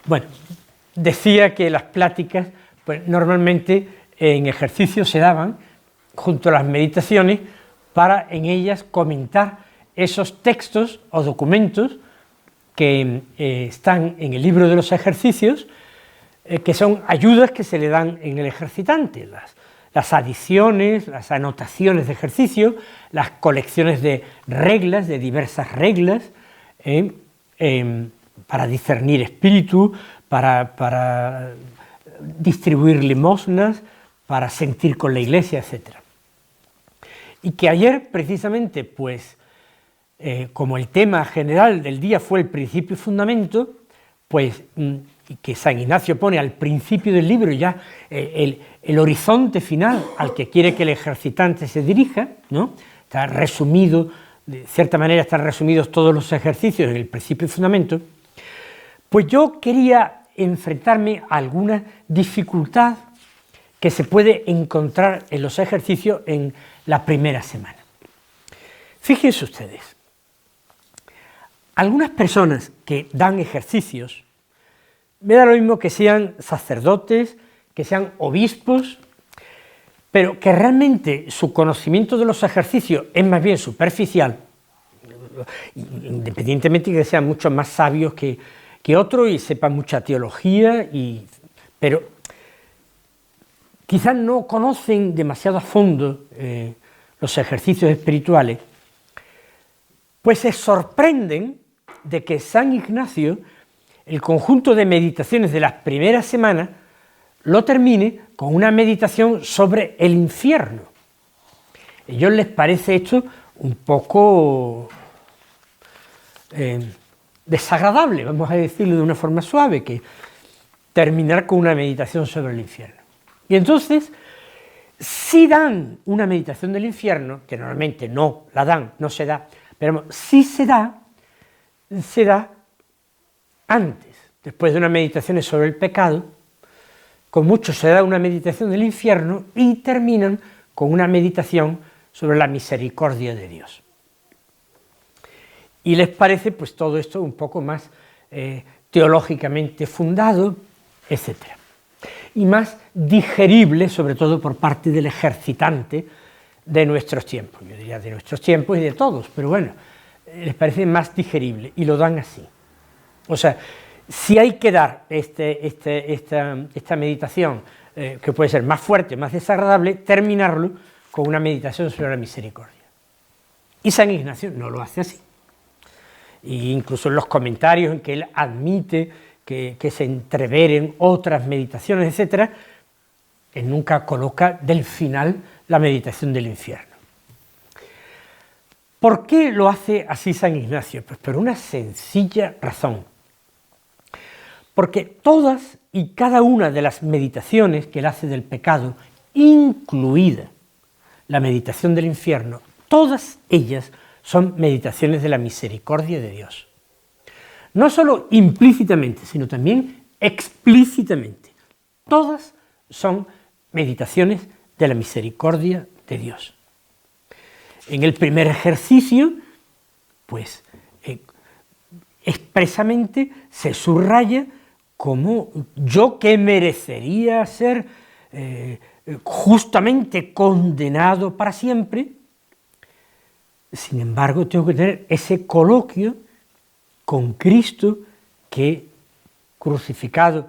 Bueno, decía que las pláticas, pues normalmente en ejercicios se daban junto a las meditaciones para en ellas comentar esos textos o documentos que están en el libro de los ejercicios, que son ayudas que se le dan en el ejercitante, las adiciones, las anotaciones de ejercicio, las colecciones de reglas, de diversas reglas, para discernir espíritu, para distribuir limosnas, para sentir con la Iglesia, etc. Y que ayer, precisamente, pues, como el tema general del día fue el principio y fundamento, pues, y que San Ignacio pone al principio del libro ya el horizonte final al que quiere que el ejercitante se dirija, ¿no? Está resumido, de cierta manera están resumidos todos los ejercicios en el principio y fundamento. Pues yo quería enfrentarme a alguna dificultad que se puede encontrar en los ejercicios en la primera semana. Fíjense ustedes, algunas personas que dan ejercicios, me da lo mismo que sean sacerdotes, que sean obispos, pero que realmente su conocimiento de los ejercicios es más bien superficial, independientemente de que sean mucho más sabios que otros y sepan mucha teología, pero quizás no conocen demasiado a fondo los ejercicios espirituales, pues se sorprenden de que San Ignacio, el conjunto de meditaciones de las primeras semanas, lo termine con una meditación sobre el infierno. A ellos les parece esto un poco desagradable, vamos a decirlo de una forma suave, que terminar con una meditación sobre el infierno. Y entonces, si dan una meditación del infierno, que normalmente no la dan, no se da, pero si se da antes, después de unas meditaciones sobre el pecado, con mucho se da una meditación del infierno y terminan con una meditación sobre la misericordia de Dios. Y les parece pues todo esto un poco más teológicamente fundado, etc. Y más digerible, sobre todo por parte del ejercitante de nuestros tiempos, yo diría de nuestros tiempos y de todos, pero bueno, les parece más digerible y lo dan así. O sea, si hay que dar esta meditación, que puede ser más fuerte, más desagradable, terminarlo con una meditación sobre la misericordia. Y San Ignacio no lo hace así. E incluso en los comentarios en que él admite que se entreveren otras meditaciones, etc., él nunca coloca del final la meditación del infierno. ¿Por qué lo hace así San Ignacio? Pues por una sencilla razón. Porque todas y cada una de las meditaciones que él hace del pecado, incluida la meditación del infierno, todas ellas son meditaciones de la misericordia de Dios. No solo implícitamente, sino también explícitamente. Todas son meditaciones de la misericordia de Dios. En el primer ejercicio, pues expresamente se subraya como yo que merecería ser justamente condenado para siempre, sin embargo tengo que tener ese coloquio con Cristo que crucificado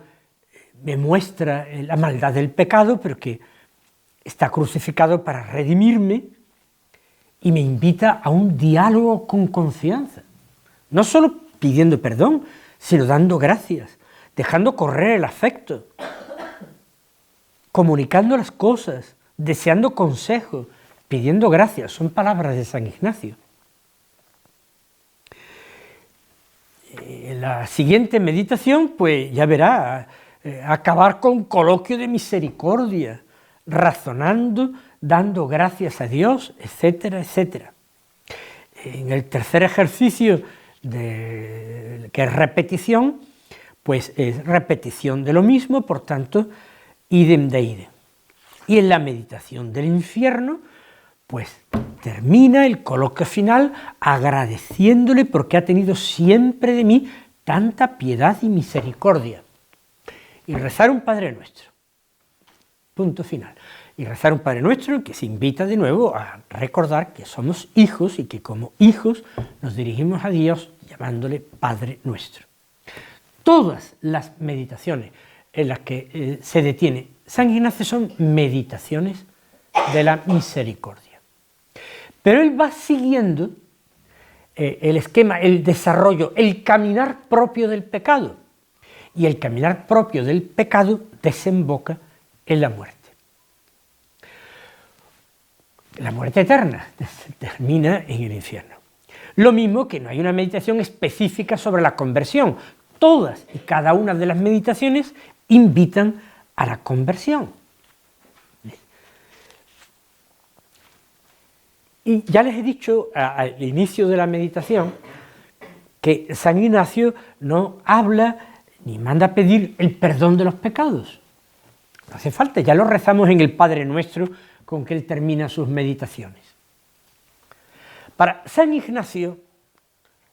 me muestra la maldad del pecado, pero que está crucificado para redimirme y me invita a un diálogo con confianza, no solo pidiendo perdón, sino dando gracias, dejando correr el afecto, comunicando las cosas, deseando consejos, pidiendo gracias. Son palabras de San Ignacio. En la siguiente meditación, pues ya verá, acabar con coloquio de misericordia, razonando, dando gracias a Dios, etcétera, etcétera. En el tercer ejercicio, que es repetición, pues es repetición de lo mismo, por tanto, idem de idem. Y en la meditación del infierno, pues termina el coloquio final agradeciéndole porque ha tenido siempre de mí tanta piedad y misericordia. y rezar un Padre Nuestro. Punto final. Y rezar un Padre Nuestro en que se invita de nuevo a recordar que somos hijos y que como hijos nos dirigimos a Dios llamándole Padre Nuestro. Todas las meditaciones en las que se detiene San Ignacio son meditaciones de la misericordia. Pero él va siguiendo el esquema, el desarrollo, el caminar propio del pecado. Y el caminar propio del pecado desemboca en la muerte. La muerte eterna termina en el infierno. Lo mismo que no hay una meditación específica sobre la conversión. Todas y cada una de las meditaciones invitan a la conversión. Y ya les he dicho al inicio de la meditación que San Ignacio no habla ni manda a pedir el perdón de los pecados. No hace falta, ya lo rezamos en el Padre Nuestro con que él termina sus meditaciones. Para San Ignacio,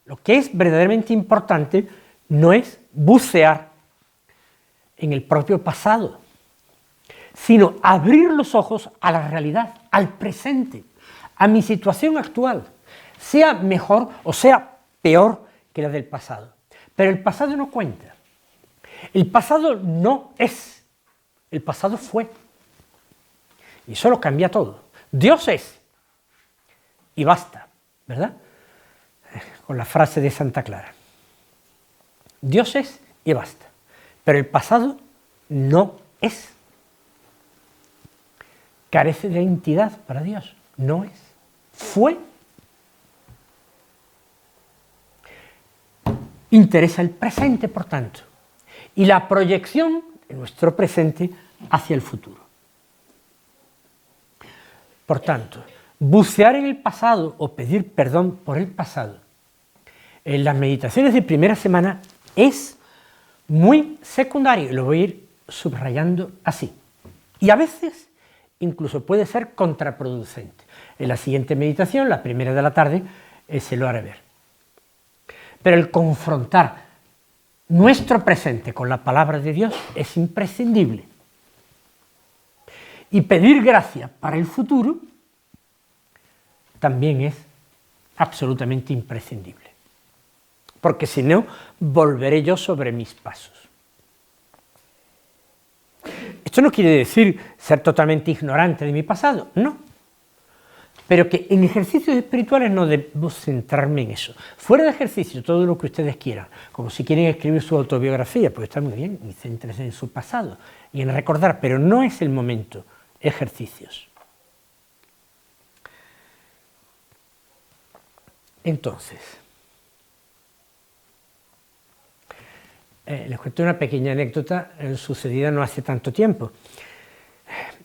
lo que es verdaderamente importante no es bucear en el propio pasado, sino abrir los ojos a la realidad, al presente, a mi situación actual, sea mejor o sea peor que la del pasado. Pero el pasado no cuenta. El pasado no es, el pasado fue. Y eso lo cambia todo. Dios es, y basta, ¿verdad? Con la frase de Santa Clara. Dios es y basta. Pero el pasado no es. Carece de entidad para Dios, no es. Fue. Interesa el presente, por tanto, y la proyección de nuestro presente hacia el futuro. Por tanto, bucear en el pasado o pedir perdón por el pasado en las meditaciones de primera semana es muy secundario, y lo voy a ir subrayando así. Y a veces incluso puede ser contraproducente. En la siguiente meditación, la primera de la tarde, se lo haré ver. Pero el confrontar nuestro presente con la palabra de Dios es imprescindible. Y pedir gracia para el futuro también es absolutamente imprescindible. Porque si no, volveré yo sobre mis pasos. Esto no quiere decir ser totalmente ignorante de mi pasado, no. Pero que en ejercicios espirituales no debo centrarme en eso. Fuera de ejercicio, todo lo que ustedes quieran, como si quieren escribir su autobiografía, pues está muy bien, y céntrense en su pasado y en recordar, pero no es el momento, ejercicios. Entonces, les cuento una pequeña anécdota sucedida no hace tanto tiempo.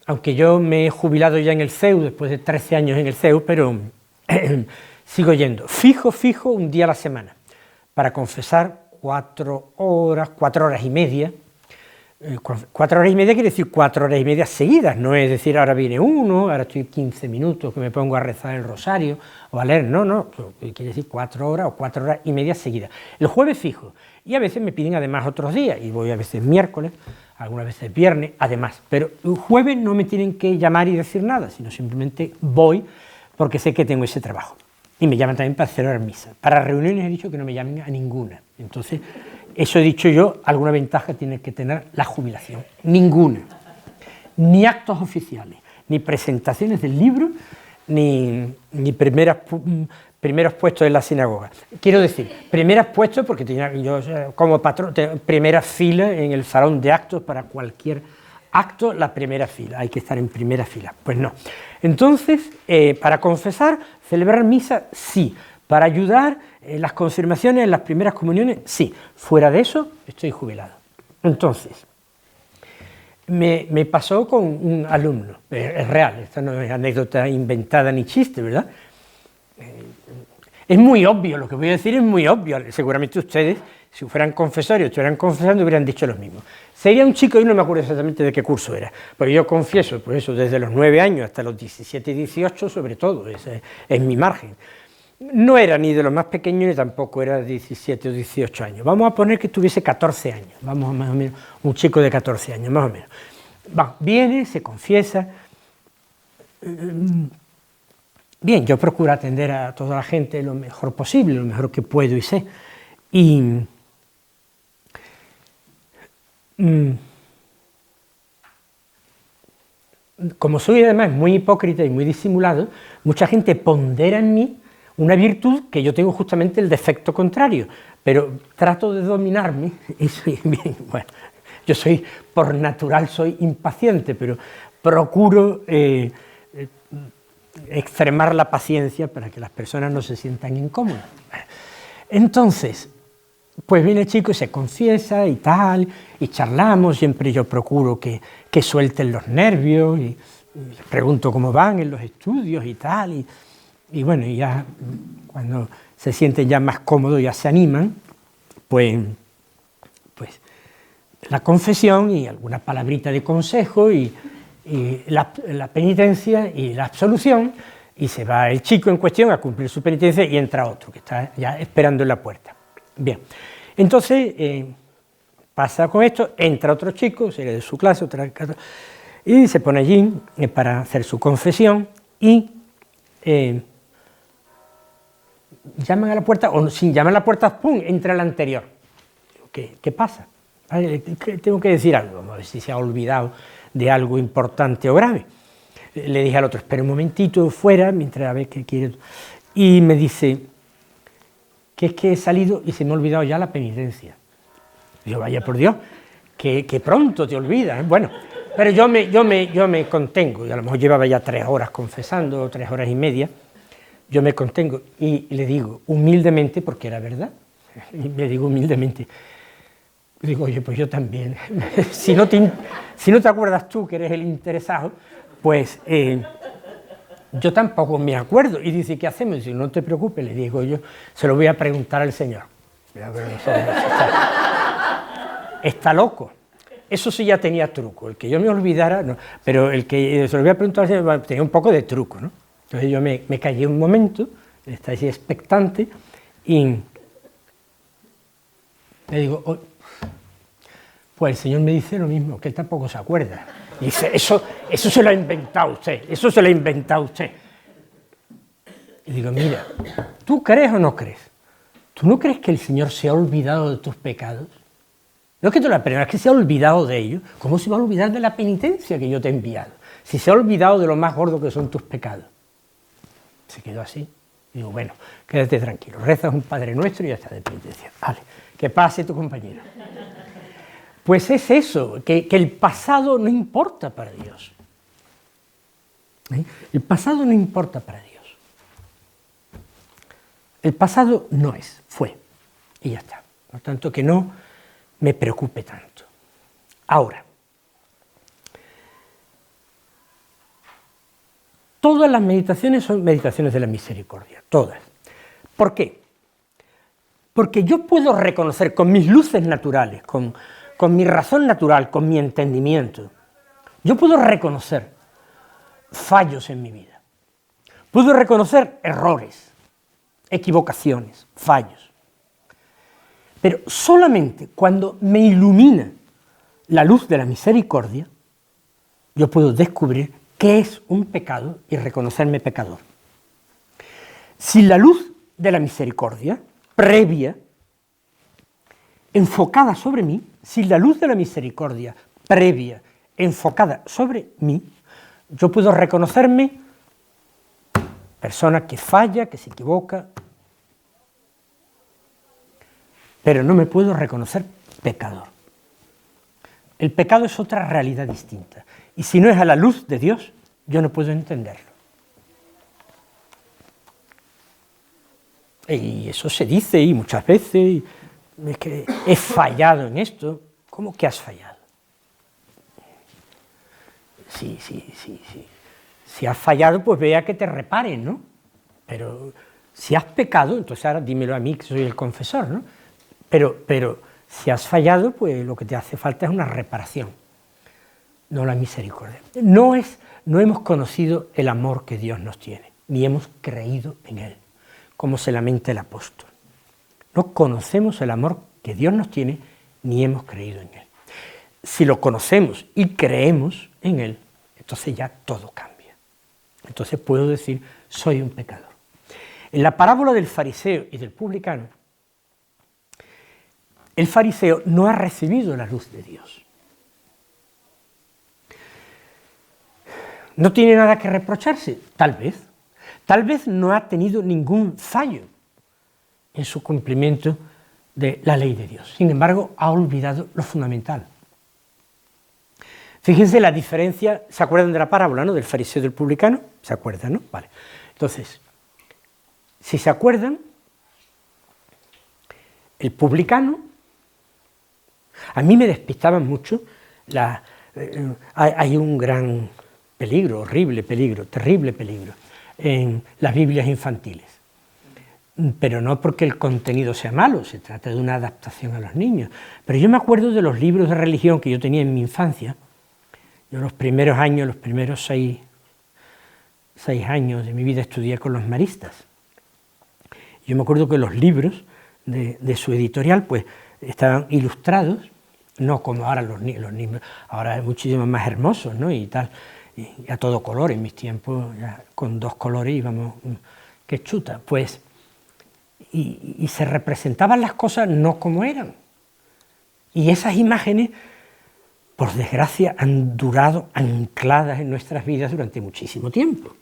Aunque yo me he jubilado ya en el CEU, después de 13 años en el CEU, pero sigo yendo, fijo, un día a la semana, para confesar 4 horas y media. 4 horas y media quiere decir 4 horas y media seguidas, no es decir, ahora viene uno, ahora estoy 15 minutos que me pongo a rezar el rosario o a leer, no, quiere decir 4 horas o 4 horas y media seguidas. El jueves fijo, y a veces me piden además otros días, y voy a veces miércoles, algunas veces viernes, además, pero el jueves no me tienen que llamar y decir nada, sino simplemente voy porque sé que tengo ese trabajo. Y me llaman también para celebrar misa. Para reuniones he dicho que no me llamen a ninguna, entonces eso he dicho yo, alguna ventaja tiene que tener la jubilación, ninguna, ni actos oficiales, ni presentaciones del libro, ni primeros puestos en la sinagoga. Quiero decir, primeros puestos porque tenía yo como patrón, primera fila en el salón de actos para cualquier acto, la primera fila, hay que estar en primera fila. Pues no. Entonces, para confesar, celebrar misa, sí. Para ayudar en las confirmaciones, en las primeras comuniones, sí. Fuera de eso, estoy jubilado. Entonces, me pasó con un alumno, es real, esta no es anécdota inventada ni chiste, ¿verdad? Es muy obvio, lo que voy a decir es muy obvio, seguramente ustedes, si fueran confesorios, estuvieran confesando, hubieran dicho lo mismo. Sería un chico, y no me acuerdo exactamente de qué curso era, porque yo confieso, pues eso, desde los 9 años hasta los 17 y 18, sobre todo, ese es mi margen. no era ni de los más pequeños ni tampoco era de 17 o 18 años. Vamos a poner que tuviese 14 años, vamos más o menos, un chico de 14 años, más o menos. Viene, se confiesa. Bien, yo procuro atender a toda la gente lo mejor posible, lo mejor que puedo y sé. Y como soy además muy hipócrita y muy disimulado, mucha gente pondera en mí una virtud que yo tengo justamente el defecto contrario, pero trato de dominarme y soy bien, bueno, yo soy, por natural soy impaciente, pero procuro extremar la paciencia para que las personas no se sientan incómodas. Entonces, pues viene el chico y se confiesa y tal, y charlamos, siempre yo procuro que suelten los nervios, y les pregunto cómo van en los estudios y tal, y bueno, y ya cuando se sienten ya más cómodos, ya se animan, pues la confesión y alguna palabrita de consejo y la penitencia y la absolución, y se va el chico en cuestión a cumplir su penitencia y entra otro que está ya esperando en la puerta. Bien, entonces pasa con esto, entra otro chico, sería de su clase, y se pone allí para hacer su confesión y llaman a la puerta, o sin llamar a la puerta, ¡pum!, entra el anterior. ¿Qué pasa? Tengo que decir algo, vamos a ver si se ha olvidado de algo importante o grave. Le dije al otro, espera un momentito fuera, mientras a ver qué quiere, y me dice que es que he salido y se me ha olvidado ya la penitencia. Digo, vaya por Dios, que pronto te olvidas, ¿eh? Bueno, pero yo me contengo, y a lo mejor llevaba ya 3 horas confesando, 3 horas y media, yo me contengo y le digo humildemente, porque era verdad, y le digo humildemente, digo, oye, pues yo también, si no te acuerdas tú que eres el interesado, pues yo tampoco me acuerdo. Y dice, ¿qué hacemos? Dice, no te preocupes, le digo yo, se lo voy a preguntar al Señor. Está loco. Eso sí ya tenía truco, el que yo me olvidara, no, pero el que se lo voy a preguntar al Señor tenía un poco de truco, ¿no? Entonces yo me callé un momento, estaba así expectante, y le digo, oh, pues el Señor me dice lo mismo, que él tampoco se acuerda. Y dice, eso se lo ha inventado usted, eso se lo ha inventado usted. Y digo, mira, ¿tú crees o no crees? ¿Tú no crees que el Señor se ha olvidado de tus pecados? No es que te lo aprenda, es que se ha olvidado de ellos. ¿Cómo se va a olvidar de la penitencia que yo te he enviado? Si se ha olvidado de lo más gordo que son tus pecados. Se quedó así. Digo, bueno, quédate tranquilo, rezas un Padre Nuestro y ya está de penitencia. Vale, que pase tu compañero. Pues es eso, que el pasado no importa para Dios. El pasado no importa para Dios. El pasado no es, fue, y ya está. Por tanto, que no me preocupe tanto. Ahora, todas las meditaciones son meditaciones de la misericordia, todas. ¿Por qué? Porque yo puedo reconocer con mis luces naturales, con mi razón natural, con mi entendimiento, yo puedo reconocer fallos en mi vida, puedo reconocer errores, equivocaciones, fallos, pero solamente cuando me ilumina la luz de la misericordia, yo puedo descubrir qué es un pecado y reconocerme pecador. Si la luz de la misericordia, previa, enfocada sobre mí, si la luz de la misericordia previa, enfocada sobre mí, yo puedo reconocerme persona que falla, que se equivoca, pero no me puedo reconocer pecador. El pecado es otra realidad distinta, y si no es a la luz de Dios, yo no puedo entenderlo. Y eso se dice, y muchas veces, es que he fallado en esto. ¿Cómo que has fallado? Sí. Si has fallado, pues vea que te reparen, ¿no? Pero si has pecado, entonces ahora dímelo a mí, que soy el confesor, ¿no? Pero si has fallado, pues lo que te hace falta es una reparación, no la misericordia. No hemos conocido el amor que Dios nos tiene, ni hemos creído en Él. como se lamenta el apóstol. No conocemos el amor que Dios nos tiene, ni hemos creído en Él. Si lo conocemos y creemos en Él, entonces ya todo cambia. Entonces puedo decir, soy un pecador. En la parábola del fariseo y del publicano, el fariseo no ha recibido la luz de Dios. ¿No tiene nada que reprocharse? Tal vez. Tal vez no ha tenido ningún fallo en su cumplimiento de la ley de Dios. Sin embargo, ha olvidado lo fundamental. Fíjense la diferencia, ¿se acuerdan de la parábola, no? Del fariseo y del publicano? ¿Se acuerdan, no? Vale. Entonces, si se acuerdan, el publicano, a mí me despistaban mucho, hay un gran peligro, horrible peligro, terrible peligro, en las Biblias infantiles. Pero no porque el contenido sea malo, se trata de una adaptación a los niños. Pero yo me acuerdo de los libros de religión que yo tenía en mi infancia. Yo los primeros años, los primeros seis años de mi vida estudié con los maristas. Yo me acuerdo que los libros de su editorial pues estaban ilustrados, no como ahora los niños, ahora es muchísimo más hermosos, ¿no? Y tal, y a todo color. En mis tiempos ya con 2 colores íbamos, qué chuta, pues, y se representaban las cosas no como eran. Y esas imágenes, por desgracia, han durado ancladas en nuestras vidas durante muchísimo tiempo.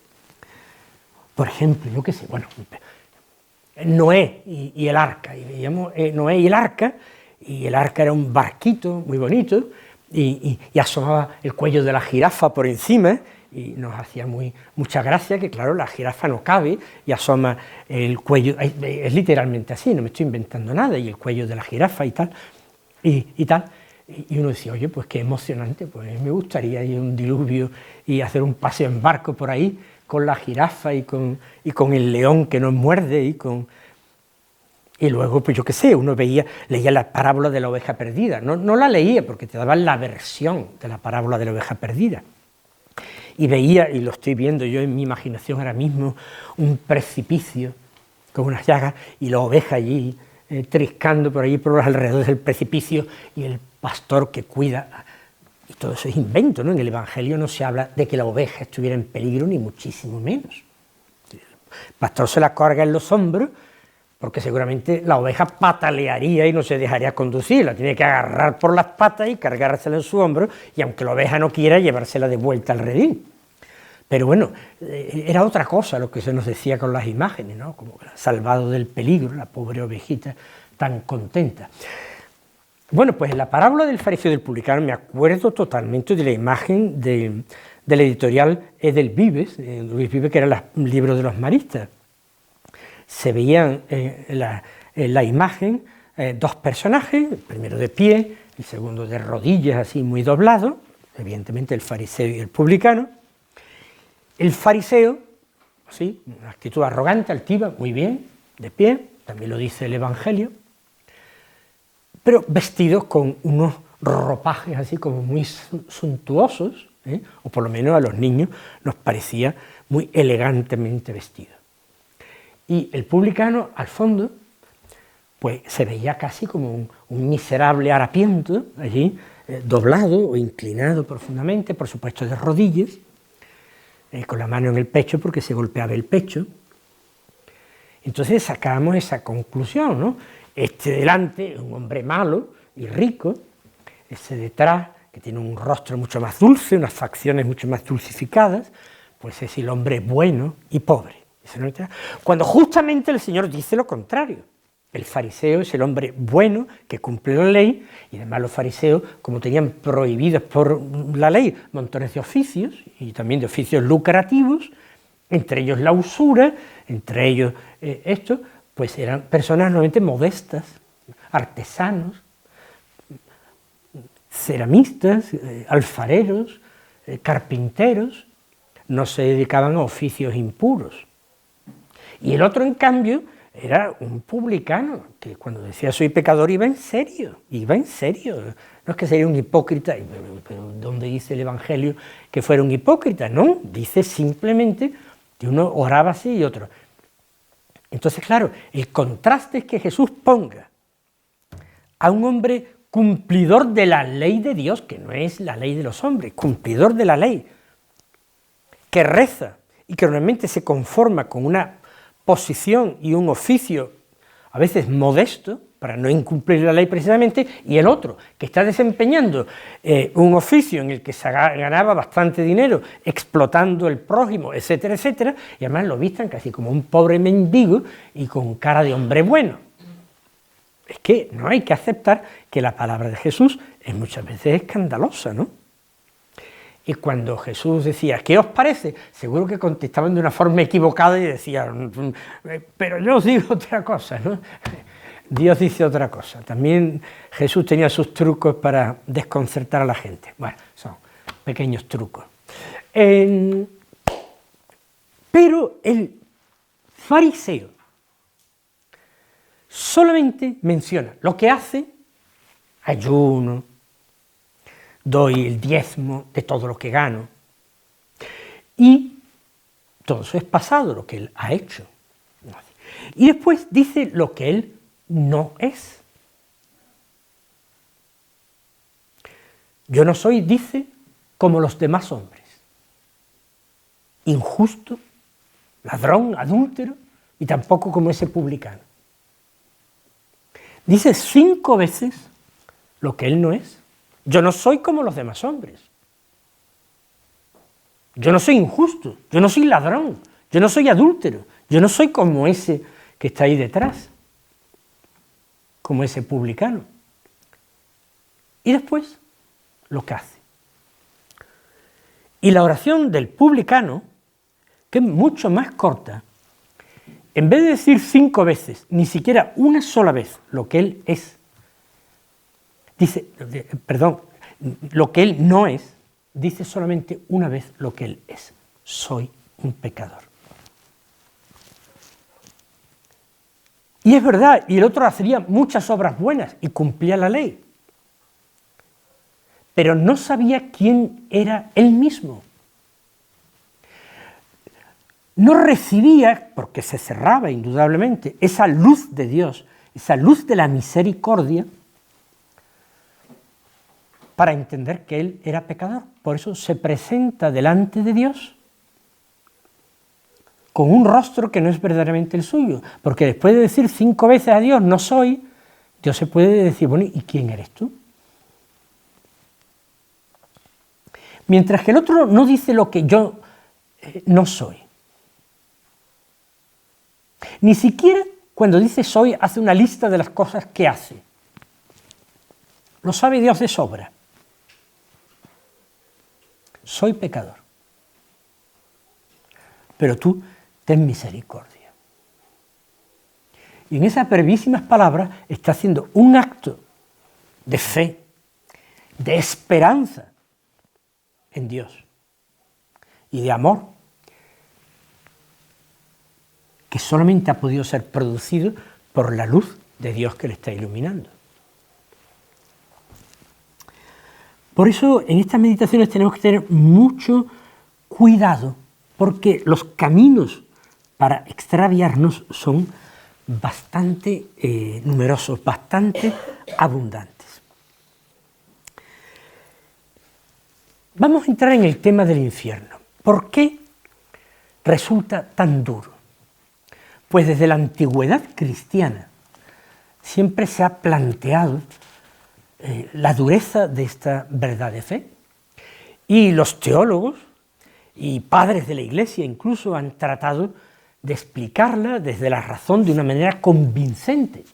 Por ejemplo, yo qué sé, bueno, Noé y el arca, y veíamos Noé y el arca era un barquito muy bonito, y asomaba el cuello de la jirafa por encima, y nos hacía mucha gracia que, claro, la jirafa no cabe, y asoma el cuello, es literalmente así, no me estoy inventando nada, y el cuello de la jirafa y tal, y uno decía, oye, pues qué emocionante, pues me gustaría ir a un diluvio y hacer un paseo en barco por ahí, con la jirafa y con el león que nos muerde, y luego, pues yo qué sé, uno leía la parábola de la oveja perdida, no la leía porque te daban la versión de la parábola de la oveja perdida, y veía, y lo estoy viendo yo en mi imaginación ahora mismo, un precipicio con unas llagas, y la oveja allí, triscando por allí por los alrededores del precipicio, y el pastor que cuida, y todo eso es invento, ¿no? En el Evangelio no se habla de que la oveja estuviera en peligro, ni muchísimo menos. El pastor se la carga en los hombros, porque seguramente la oveja patalearía y no se dejaría conducir, la tiene que agarrar por las patas y cargársela en su hombro, y aunque la oveja no quiera, llevársela de vuelta al redil. Pero bueno, era otra cosa lo que se nos decía con las imágenes, ¿no? Como salvado del peligro, la pobre ovejita tan contenta. Bueno, pues en la parábola del fariseo y del publicano me acuerdo totalmente de la imagen de la editorial Edelvives, Luis Vives, que era el libro de los maristas. Se veían en la imagen 2 personajes, el primero de pie, el segundo de rodillas, así muy doblado, evidentemente el fariseo y el publicano. El fariseo, así, una actitud arrogante, altiva, muy bien, de pie, también lo dice el Evangelio, pero vestidos con unos ropajes así como muy suntuosos, o por lo menos a los niños nos parecía muy elegantemente vestido. Y el publicano, al fondo, pues se veía casi como un miserable harapiento, allí, doblado o inclinado profundamente, por supuesto de rodillas, con la mano en el pecho porque se golpeaba el pecho. Entonces sacamos esa conclusión, ¿no? Este delante, un hombre malo y rico, ese detrás, que tiene un rostro mucho más dulce, unas facciones mucho más dulcificadas, pues es el hombre bueno y pobre. Cuando justamente el Señor dice lo contrario. El fariseo es el hombre bueno que cumple la ley, y además los fariseos, como tenían prohibidos por la ley montones de oficios, y también de oficios lucrativos, entre ellos la usura, entre ellos esto, pues eran personas normalmente modestas, artesanos, ceramistas, alfareros, carpinteros, no se dedicaban a oficios impuros. Y el otro, en cambio, era un publicano, que cuando decía soy pecador iba en serio, no es que sería un hipócrita, pero ¿dónde dice el Evangelio que fuera un hipócrita? No, dice simplemente que uno oraba así y otro. Entonces, claro, el contraste es que Jesús ponga a un hombre cumplidor de la ley de Dios, que no es la ley de los hombres, cumplidor de la ley, que reza y que normalmente se conforma con una posición y un oficio a veces modesto, para no incumplir la ley precisamente, y el otro, que está desempeñando un oficio en el que se ganaba bastante dinero, explotando el prójimo, etcétera, etcétera, y además lo vistan casi como un pobre mendigo y con cara de hombre bueno. Es que no hay que aceptar que la palabra de Jesús es muchas veces escandalosa, ¿no? Y cuando Jesús decía, ¿qué os parece?, seguro que contestaban de una forma equivocada y decían, pero yo os digo otra cosa, ¿no? Dios dice otra cosa. También Jesús tenía sus trucos para desconcertar a la gente. Bueno, son pequeños trucos. Pero el fariseo solamente menciona lo que hace, ayuno, doy el diezmo de todo lo que gano, y todo eso es pasado, lo que él ha hecho. Y después dice lo que él no es. Yo no soy, dice, como los demás hombres, injusto, ladrón, adúltero, y tampoco como ese publicano. Dice 5 veces lo que él no es. Yo no soy como los demás hombres. Yo no soy injusto, yo no soy ladrón, yo no soy adúltero, yo no soy como ese que está ahí detrás, como ese publicano. Y después, lo que hace. Y la oración del publicano, que es mucho más corta, en vez de decir 5 veces, ni siquiera una sola vez lo que él es, dice, perdón, lo que él no es, dice solamente una vez lo que él es. Soy un pecador. Y es verdad, y el otro hacía muchas obras buenas y cumplía la ley. Pero no sabía quién era él mismo. No recibía, porque se cerraba indudablemente, esa luz de Dios, esa luz de la misericordia, para entender que él era pecador. Por eso se presenta delante de Dios con un rostro que no es verdaderamente el suyo, porque después de decir 5 veces a Dios, no soy, Dios se puede decir, bueno, ¿y quién eres tú? Mientras que el otro no dice lo que yo no soy. Ni siquiera cuando dice soy hace una lista de las cosas que hace. Lo sabe Dios de sobra. Soy pecador. Pero tú ten misericordia. Y en esas brevísimas palabras está haciendo un acto de fe, de esperanza en Dios y de amor que solamente ha podido ser producido por la luz de Dios que le está iluminando. Por eso en estas meditaciones tenemos que tener mucho cuidado, porque los caminos para extraviarnos son bastante numerosos, bastante abundantes. Vamos a entrar en el tema del infierno. ¿Por qué resulta tan duro? Pues desde la antigüedad cristiana siempre se ha planteado la dureza de esta verdad de fe. Y los teólogos y padres de la Iglesia incluso han tratado de explicarla desde la razón de una manera convincente.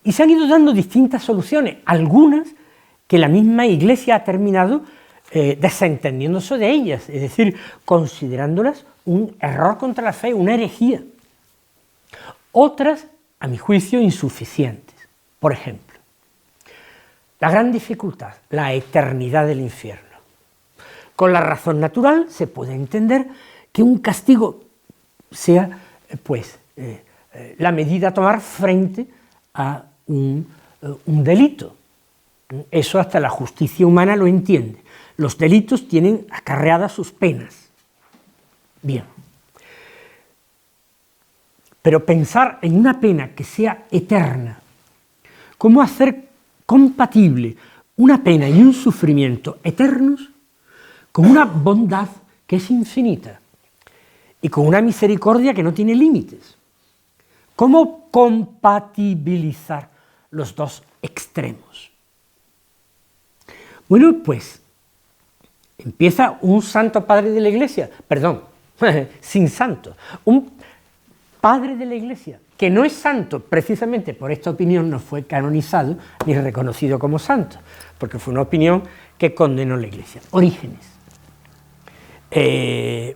Y se han ido dando distintas soluciones, algunas que la misma Iglesia ha terminado desentendiéndose de ellas, es decir, considerándolas un error contra la fe, una herejía. Otras, a mi juicio, insuficientes. Por ejemplo, la gran dificultad, la eternidad del infierno. Con la razón natural se puede entender que un castigo sea, la medida a tomar frente a un delito. Eso hasta la justicia humana lo entiende. Los delitos tienen acarreadas sus penas. Bien. Pero pensar en una pena que sea eterna, ¿cómo hacer compatible una pena y un sufrimiento eternos con una bondad que es infinita y con una misericordia que no tiene límites? ¿Cómo compatibilizar los dos extremos? Bueno, pues empieza un santo padre de la Iglesia, perdón, sin santo, un padre de la Iglesia, que no es santo, precisamente por esta opinión no fue canonizado ni reconocido como santo, porque fue una opinión que condenó la Iglesia. Orígenes,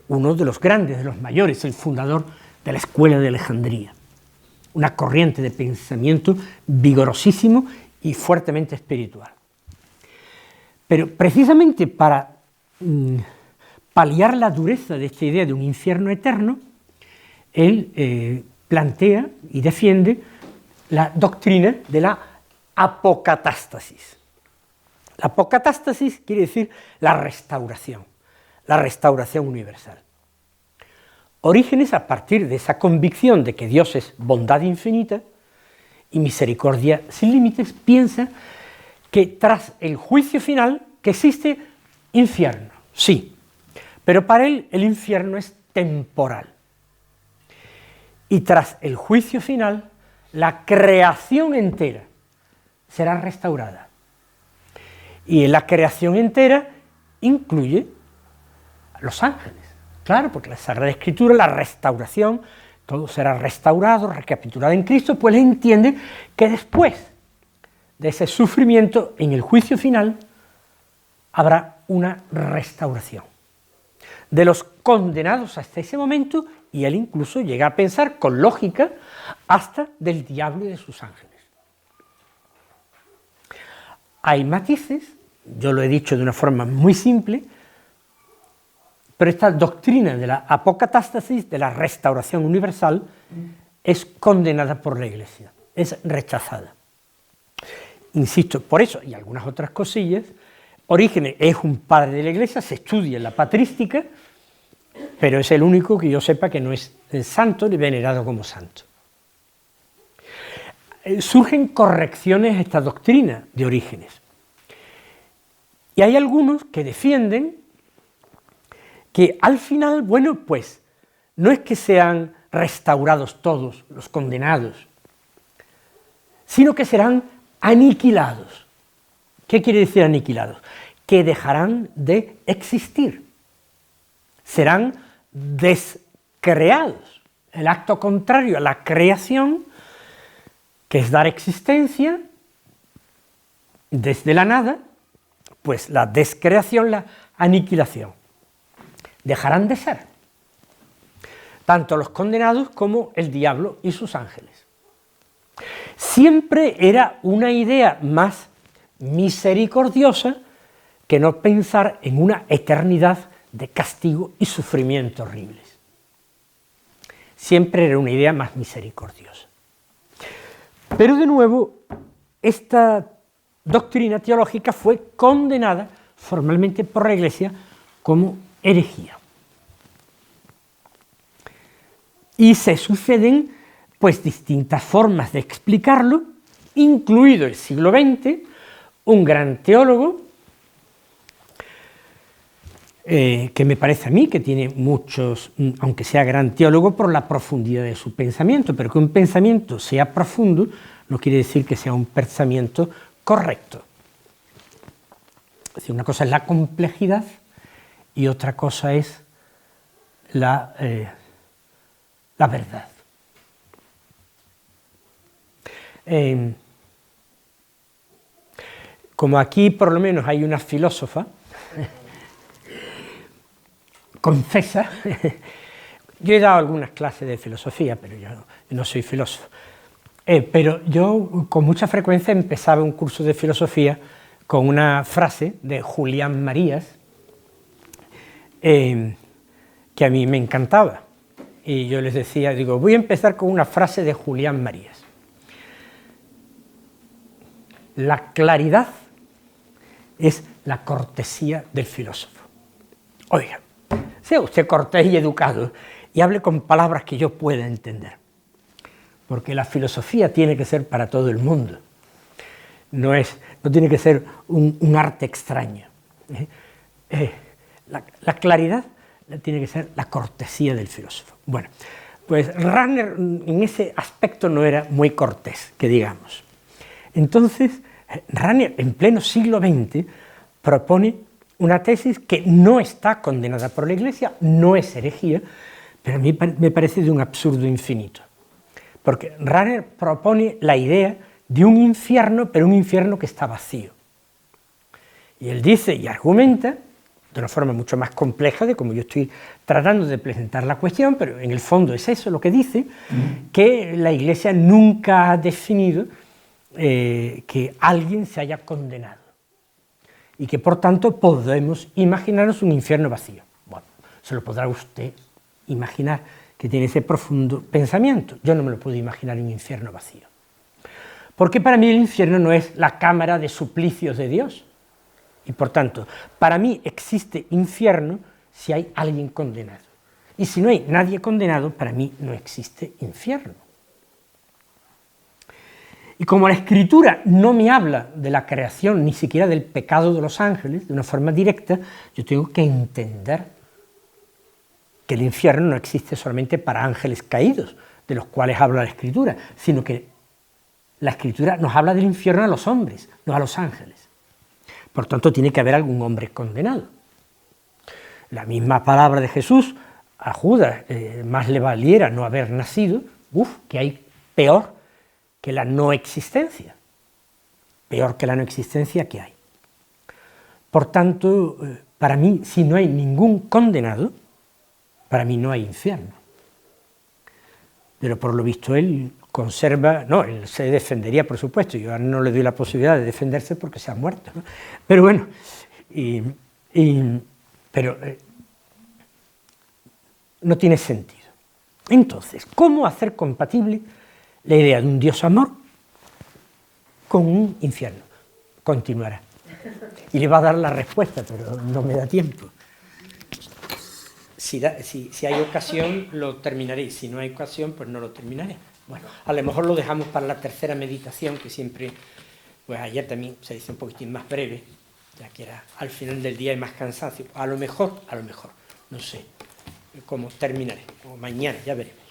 uno de los grandes, de los mayores, el fundador de la Escuela de Alejandría, una corriente de pensamiento vigorosísimo y fuertemente espiritual. Pero precisamente para paliar la dureza de esta idea de un infierno eterno, él plantea y defiende la doctrina de la apocatástasis. La apocatástasis quiere decir la restauración universal. Orígenes, a partir de esa convicción de que Dios es bondad infinita y misericordia sin límites, piensa que tras el juicio final, que existe infierno, sí, pero para él el infierno es temporal. Y tras el juicio final, la creación entera será restaurada. Y en la creación entera incluye a los ángeles. Claro, porque la Sagrada Escritura, la restauración, todo será restaurado, recapitulado en Cristo, pues él entiende que después de ese sufrimiento, en el juicio final, habrá una restauración de los condenados hasta ese momento, y él incluso llega a pensar con lógica hasta del diablo y de sus ángeles. Hay matices, yo lo he dicho de una forma muy simple, pero esta doctrina de la apocatástasis, de la restauración universal, es condenada por la Iglesia, es rechazada. Insisto, por eso, y algunas otras cosillas, Orígenes es un padre de la Iglesia, se estudia en la patrística, pero es el único que yo sepa que no es santo ni venerado como santo. Surgen correcciones a esta doctrina de Orígenes. Y hay algunos que defienden que al final, bueno, pues, no es que sean restaurados todos los condenados, sino que serán aniquilados. ¿Qué quiere decir aniquilados? Que dejarán de existir, serán descreados. El acto contrario a la creación, que es dar existencia desde la nada, pues la descreación, la aniquilación. Dejarán de ser, tanto los condenados como el diablo y sus ángeles. Siempre era una idea más misericordiosa que no pensar en una eternidad de castigo y sufrimiento horribles. Siempre era una idea más misericordiosa. Pero de nuevo, esta doctrina teológica fue condenada formalmente por la Iglesia como herejía. Y se suceden pues distintas formas de explicarlo, incluido el siglo XX, un gran teólogo, que me parece a mí que tiene muchos, aunque sea gran teólogo, por la profundidad de su pensamiento, pero que un pensamiento sea profundo no quiere decir que sea un pensamiento correcto. Es decir, una cosa es la complejidad y otra cosa es la verdad. Como aquí por lo menos hay una filósofa, confesa, yo he dado algunas clases de filosofía, pero yo no soy filósofo, pero yo con mucha frecuencia empezaba un curso de filosofía con una frase de Julián Marías, que a mí me encantaba, y yo les decía, digo, voy a empezar con una frase de Julián Marías. La claridad es la cortesía del filósofo. Oiga, sea usted cortés y educado y hable con palabras que yo pueda entender. porque la filosofía tiene que ser para todo el mundo, no tiene que ser un arte extraño. La claridad tiene que ser la cortesía del filósofo. Bueno, pues Rahner en ese aspecto no era muy cortés, que digamos. Entonces, Rahner, en pleno siglo XX, propone una tesis que no está condenada por la Iglesia, no es herejía, pero a mí me parece de un absurdo infinito. Porque Rahner propone la idea de un infierno, pero un infierno que está vacío. Y él dice y argumenta, de una forma mucho más compleja de como yo estoy tratando de presentar la cuestión, pero en el fondo es eso lo que dice, que la Iglesia nunca ha definido que alguien se haya condenado y que por tanto podemos imaginarnos un infierno vacío. Bueno, se lo podrá usted imaginar, que tiene ese profundo pensamiento. Yo no me lo puedo imaginar un infierno vacío. Porque para mí el infierno no es la cámara de suplicios de Dios. Y por tanto, para mí existe infierno si hay alguien condenado. Y si no hay nadie condenado, para mí no existe infierno. Y como la Escritura no me habla de la creación, ni siquiera del pecado de los ángeles, de una forma directa, yo tengo que entender que el infierno no existe solamente para ángeles caídos, de los cuales habla la Escritura, sino que la Escritura nos habla del infierno a los hombres, no a los ángeles. Por tanto, tiene que haber algún hombre condenado. La misma palabra de Jesús a Judas, más le valiera no haber nacido, que hay peor que la no existencia. Peor que la no existencia que hay. Por tanto, para mí, si no hay ningún condenado, para mí no hay infierno. Pero por lo visto él conserva, no, él se defendería, por supuesto, yo no le doy la posibilidad de defenderse porque se ha muerto, ¿no? Pero bueno, pero no tiene sentido. Entonces, ¿cómo hacer compatible la idea de un Dios amor con un infierno? Continuará. Y le va a dar la respuesta, pero no me da tiempo. Si hay ocasión, lo terminaré, y si no hay ocasión, pues no lo terminaré. Bueno, a lo mejor lo dejamos para la tercera meditación, que siempre, pues ayer también se dice un poquitín más breve, ya que era al final del día hay más cansancio. A lo mejor, no sé cómo terminaré, o mañana, ya veremos.